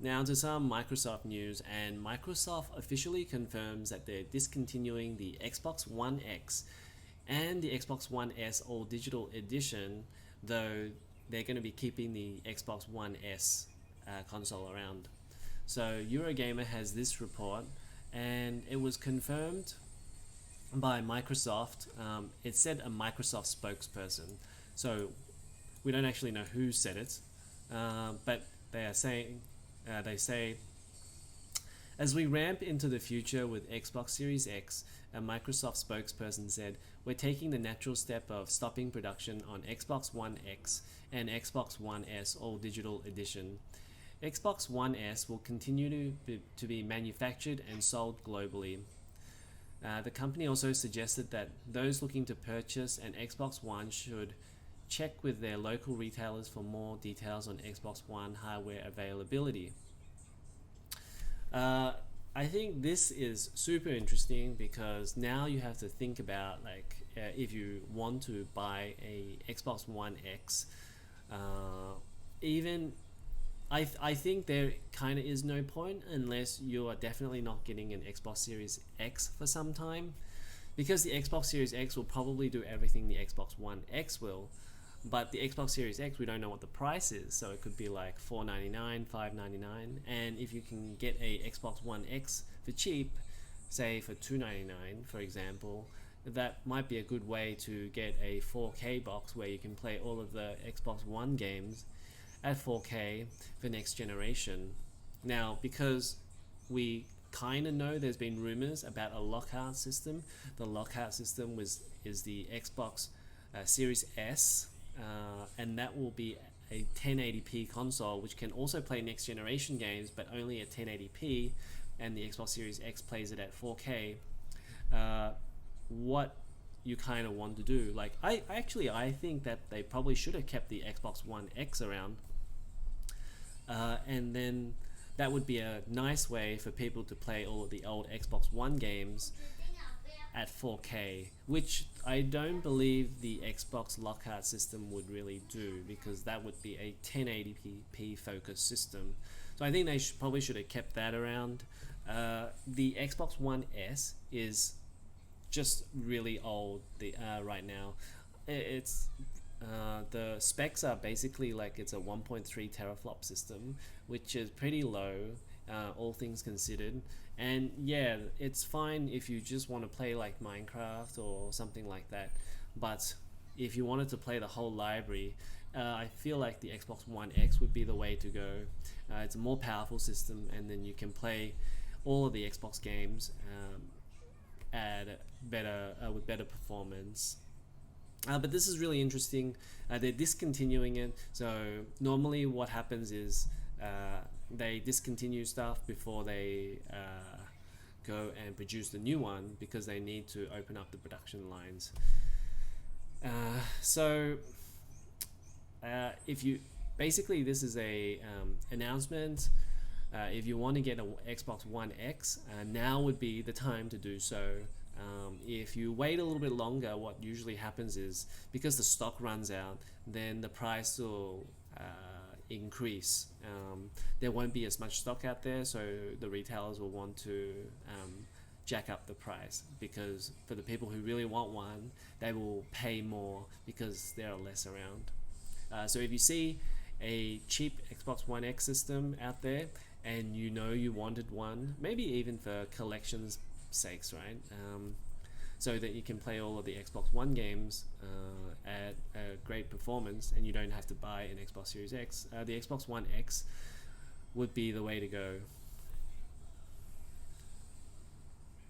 Now to some Microsoft news, and Microsoft officially confirms that they're discontinuing the Xbox One X and the Xbox One S All Digital Edition, though they're going to be keeping the Xbox One S console around. So Eurogamer has this report, and it was confirmed by Microsoft. It said a Microsoft spokesperson, so we don't actually know who said it, but they say, as we ramp into the future with Xbox Series X, a Microsoft spokesperson said, we're taking the natural step of stopping production on Xbox One X and Xbox One S All Digital Edition. Xbox One S will continue to be manufactured and sold globally. The company also suggested that those looking to purchase an Xbox One should check with their local retailers for more details on Xbox One hardware availability. I think this is super interesting because now you have to think about if you want to buy a Xbox One X, even I think there kind of is no point unless you are definitely not getting an Xbox Series X for some time, because the Xbox Series X will probably do everything the Xbox One X will, but the Xbox Series X we don't know what the price is, so it could be like $499, $599, and if you can get a Xbox One X for cheap, say for $299 for example, that might be a good way to get a 4K box where you can play all of the Xbox One games at 4K for next generation. Now, because we kind of know there's been rumors about a lockout system, the lockout system is the Xbox Series S, and that will be a 1080p console which can also play next generation games but only at 1080p, and the Xbox Series X plays it at 4K. What you kind of want to do, I think that they probably should have kept the Xbox One X around, and then that would be a nice way for people to play all of the old Xbox One games at 4K, which I don't believe the Xbox lockout system would really do, because that would be a 1080p focused system. So I think they probably should have kept that around. The Xbox One S is just really old right now. It's the specs are basically like it's a 1.3 teraflop system, which is pretty low, all things considered. And yeah, it's fine if you just want to play like Minecraft or something like that, but if you wanted to play the whole library, I feel like the Xbox One X would be the way to go. It's a more powerful system, and then you can play all of the Xbox games with better performance. But this is really interesting. They're discontinuing it. So normally what happens is they discontinue stuff before they go and produce the new one, because they need to open up the production lines. If you basically, this is a announcement. If you want to get an Xbox One X, now would be the time to do so. If you wait a little bit longer, what usually happens is, because the stock runs out, then the price will increase. There won't be as much stock out there, so the retailers will want to jack up the price, because for the people who really want one, they will pay more because there are less around. So if you see a cheap Xbox One X system out there and you know you wanted one, maybe even for collections sakes, right? So that you can play all of the Xbox One games at a great performance, and you don't have to buy an Xbox Series X. The Xbox One X would be the way to go.